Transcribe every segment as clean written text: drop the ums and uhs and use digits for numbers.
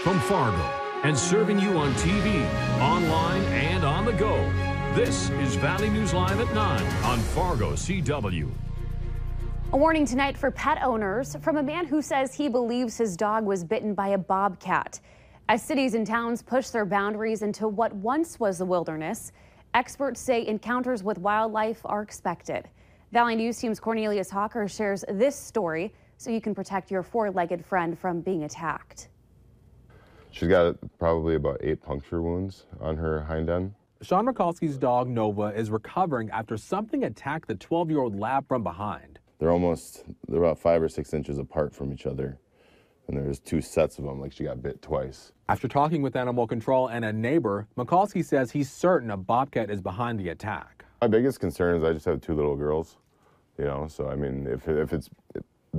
from Fargo and serving you on TV, online, and on the go. This is Valley News Live at 9 on Fargo CW. A warning tonight for pet owners from a man who says he believes his dog was bitten by a bobcat. As cities and towns push their boundaries into what once was the wilderness, experts say encounters with wildlife are expected. Valley News Team's Cornelius Hawker shares this story so you can protect your four-legged friend from being attacked. She's got probably about 8 puncture wounds on her hind end. Sean Mikulski's dog Nova is recovering after something attacked the 12-year-old lab from behind. They're about 5 or 6 inches apart from each other. And there's 2 sets of them, like she got bit twice. After talking with animal control and a neighbor, Mikulski says he's certain a bobcat is behind the attack. My biggest concern is I just have 2 little girls, you know, so I mean, if it's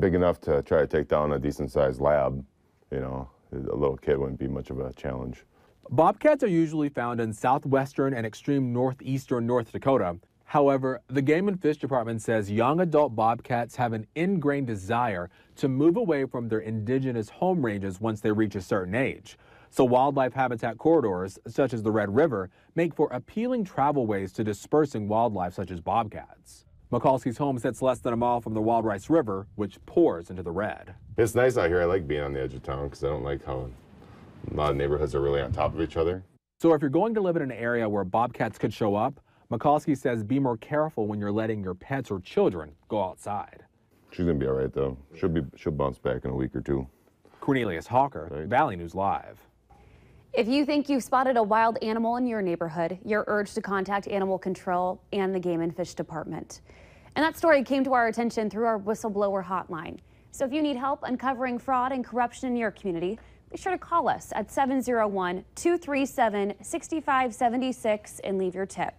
big enough to try to take down a decent-sized lab, you know, a little kid wouldn't be much of a challenge. Bobcats are usually found in southwestern and extreme northeastern North Dakota. However, the Game and Fish Department says young adult bobcats have an ingrained desire to move away from their indigenous home ranges once they reach a certain age. So wildlife habitat corridors, such as the Red River, make for appealing travelways to dispersing wildlife such as bobcats. Mikulski's home sits less than a mile from the Wild Rice River, which pours into the Red. It's nice out here. I like being on the edge of town because I don't like how a lot of neighborhoods are really on top of each other. So if you're going to live in an area where bobcats could show up, Mikulski says be more careful when you're letting your pets or children go outside. She's gonna be all right though. She'll bounce back in a week or 2. Cornelius Hawker, right. Valley News Live. If you think you've spotted a wild animal in your neighborhood, you're urged to contact Animal Control and the Game and Fish Department. And that story came to our attention through our whistleblower hotline. So if you need help uncovering fraud and corruption in your community, be sure to call us at 701-237-6576 and leave your tip.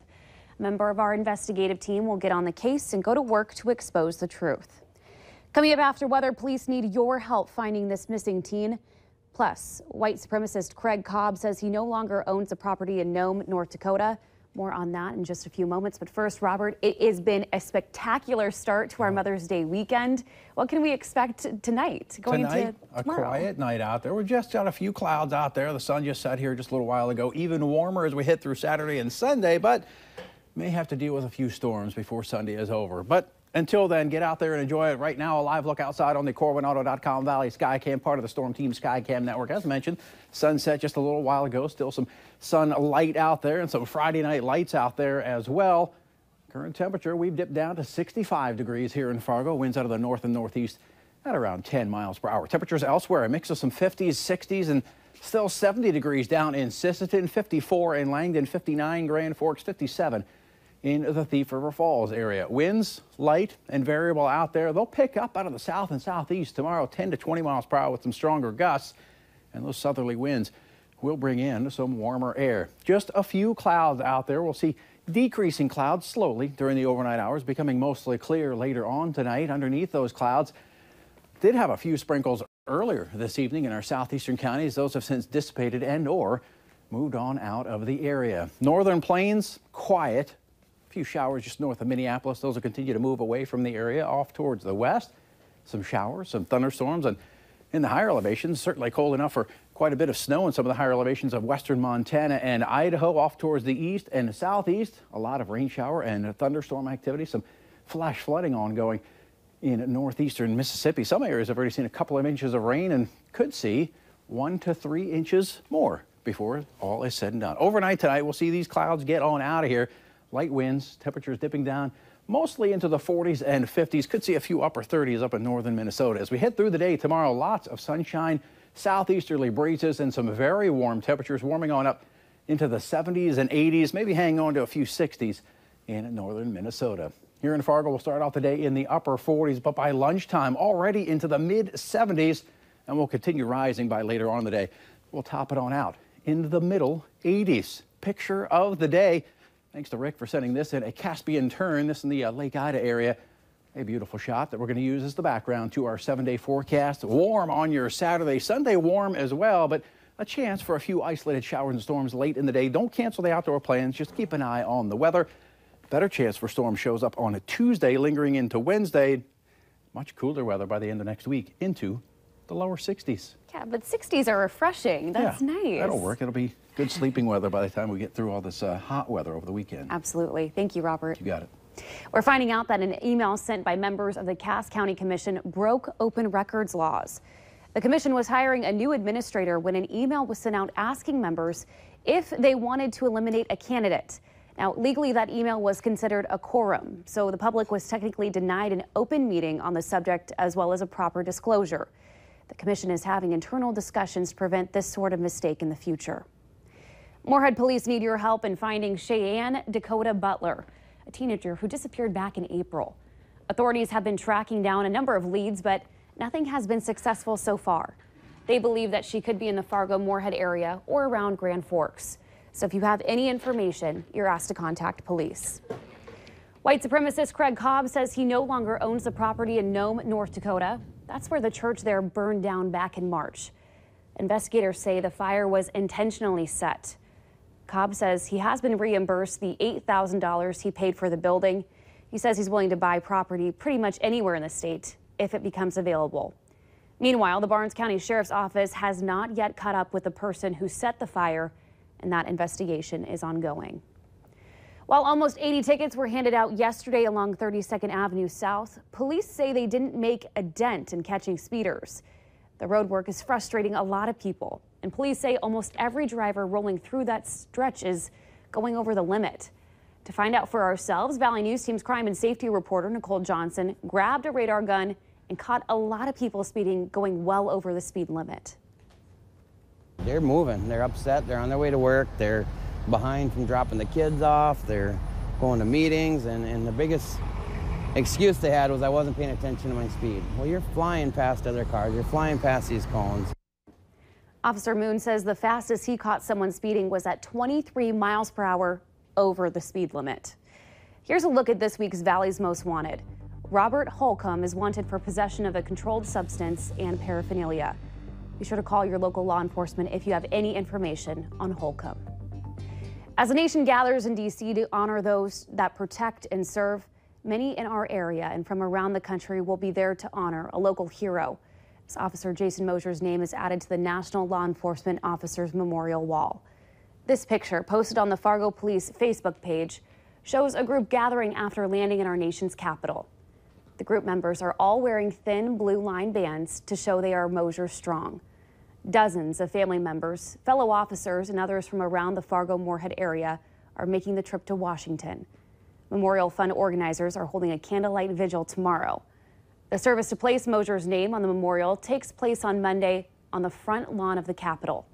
A member of our investigative team will get on the case and go to work to expose the truth. Coming up after weather, police need your help finding this missing teen. Plus, white supremacist Craig Cobb says he no longer owns a property in Nome, North Dakota. More on that in just a few moments. But first, Robert, it has been a spectacular start to our Mother's Day weekend. What can we expect tonight? Tonight, a quiet night out there. We just got a few clouds out there. The sun just set here just a little while ago. Even warmer as we hit through Saturday and Sunday, but may have to deal with a few storms before Sunday is over. But until then, get out there and enjoy it. Right now, a live look outside on the CorwinAuto.com Valley Skycam, part of the Storm Team Skycam network. As mentioned, sunset just a little while ago. Still some sunlight out there and some Friday night lights out there as well. Current temperature, we've dipped down to 65 degrees here in Fargo. Winds out of the north and northeast at around 10 miles per hour. Temperatures elsewhere, a mix of some 50s, 60s, and still 70 degrees down in Sisseton, 54 in Langdon, 59 Grand Forks, 57 in the Thief River Falls area. Winds light and variable out there. They'll pick up out of the south and southeast tomorrow, 10 to 20 miles per hour with some stronger gusts, and those southerly winds will bring in some warmer air. Just a few clouds out there. We'll see decreasing clouds slowly during the overnight hours, becoming mostly clear later on tonight. Underneath those clouds, did have a few sprinkles earlier this evening in our southeastern counties. Those have since dissipated and or moved on out of the area. Northern Plains, quiet. A few showers just north of Minneapolis. Those will continue to move away from the area off towards the west. Some showers, some thunderstorms, and in the higher elevations, certainly cold enough for quite a bit of snow in some of the higher elevations of western Montana and Idaho. Off towards the east and the southeast, a lot of rain shower and thunderstorm activity. Some flash flooding ongoing in northeastern Mississippi. Some areas have already seen a couple of inches of rain and could see 1 to 3 inches more before all is said and done. Overnight tonight, we'll see these clouds get on out of here. Light winds, temperatures dipping down mostly into the 40s and 50s. Could see a few upper 30s up in northern Minnesota. As we head through the day tomorrow, lots of sunshine, southeasterly breezes, and some very warm temperatures warming on up into the 70s and 80s, maybe hanging on to a few 60s in northern Minnesota. Here in Fargo, we'll start off the day in the upper 40s, but by lunchtime already into the mid 70s, and we'll continue rising by later on in the day. We'll top it on out into the middle 80s. Picture of the day. Thanks to Rick for sending this in, a Caspian tern, this in the Lake Ida area. A beautiful shot that we're going to use as the background to our 7-day forecast. Warm on your Saturday, Sunday warm as well, but a chance for a few isolated showers and storms late in the day. Don't cancel the outdoor plans, just keep an eye on the weather. Better chance for storm shows up on a Tuesday, lingering into Wednesday. Much cooler weather by the end of next week into the lower 60s. Yeah, but 60s are refreshing. That's nice. That'll work. It'll be good sleeping weather by the time we get through all this hot weather over the weekend. Absolutely. Thank you, Robert. You got it. We're finding out that an email sent by members of the Cass County Commission broke open records laws. The commission was hiring a new administrator when an email was sent out asking members if they wanted to eliminate a candidate. Now, legally, that email was considered a quorum, so the public was technically denied an open meeting on the subject as well as a proper disclosure. The commission is having internal discussions to prevent this sort of mistake in the future. Moorhead police need your help in finding Cheyenne Dakota Butler, a teenager who disappeared back in April. Authorities have been tracking down a number of leads, but nothing has been successful so far. They believe that she could be in the Fargo-Moorhead area or around Grand Forks. So if you have any information, you're asked to contact police. White supremacist Craig Cobb says he no longer owns the property in Nome, North Dakota. That's where the church there burned down back in March. Investigators say the fire was intentionally set. Cobb says he has been reimbursed the $8,000 he paid for the building. He says he's willing to buy property pretty much anywhere in the state if it becomes available. Meanwhile, the Barnes County Sheriff's Office has not yet caught up with the person who set the fire, and that investigation is ongoing. While almost 80 tickets were handed out yesterday along 32nd Avenue South, police say they didn't make a dent in catching speeders. The roadwork is frustrating a lot of people, and police say almost every driver rolling through that stretch is going over the limit. To find out for ourselves, Valley News Team's crime and safety reporter Nicole Johnson grabbed a radar gun and caught a lot of people speeding going well over the speed limit. They're moving, they're upset, they're on their way to work, they're behind from dropping the kids off, they're going to meetings, and the biggest excuse they had was I wasn't paying attention to my speed. Well, you're flying past other cars, you're flying past these cones. Officer Moon says the fastest he caught someone speeding was at 23 miles per hour over the speed limit. Here's a look at this week's Valley's Most Wanted. Robert Holcomb is wanted for possession of a controlled substance and paraphernalia. Be sure to call your local law enforcement if you have any information on Holcomb. As the nation gathers in D.C. to honor those that protect and serve, many in our area and from around the country will be there to honor a local hero. As Officer Jason Mosier's name is added to the National Law Enforcement Officers Memorial Wall. This picture, posted on the Fargo Police Facebook page, shows a group gathering after landing in our nation's capital. The group members are all wearing thin blue line bands to show they are Mosier strong. Dozens of family members, fellow officers, and others from around the Fargo-Moorhead area are making the trip to Washington. Memorial Fund organizers are holding a candlelight vigil tomorrow. The service to place Mosier's name on the memorial takes place on Monday on the front lawn of the Capitol.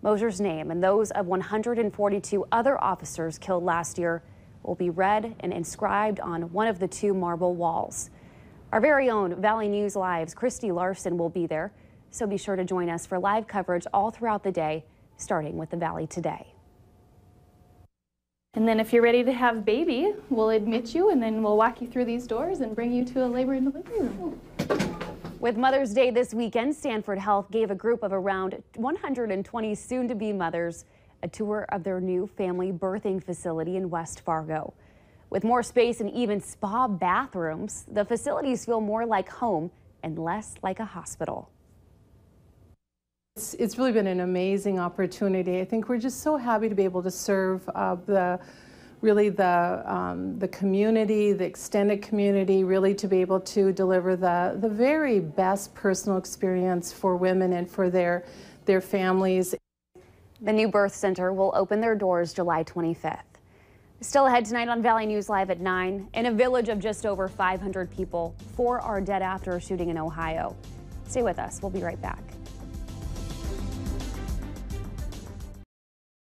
Mosier's name and those of 142 other officers killed last year will be read and inscribed on one of the two marble walls. Our very own Valley News Live's Christy Larson will be there, so be sure to join us for live coverage all throughout the day, starting with the Valley Today. And then if you're ready to have baby, we'll admit you and then we'll walk you through these doors and bring you to a labor and delivery room. With Mother's Day this weekend, Stanford Health gave a group of around 120 soon-to-be mothers a tour of their new family birthing facility in West Fargo. With more space and even spa bathrooms, the facilities feel more like home and less like a hospital. It's really been an amazing opportunity. I think we're just so happy to be able to serve the community, the extended community, really to be able to deliver the very best personal experience for women and for their families. The new birth center will open their doors July 25th. Still ahead tonight on Valley News Live at 9. In a village of just over 500 people, 4 are dead after a shooting in Ohio. Stay with us. We'll be right back.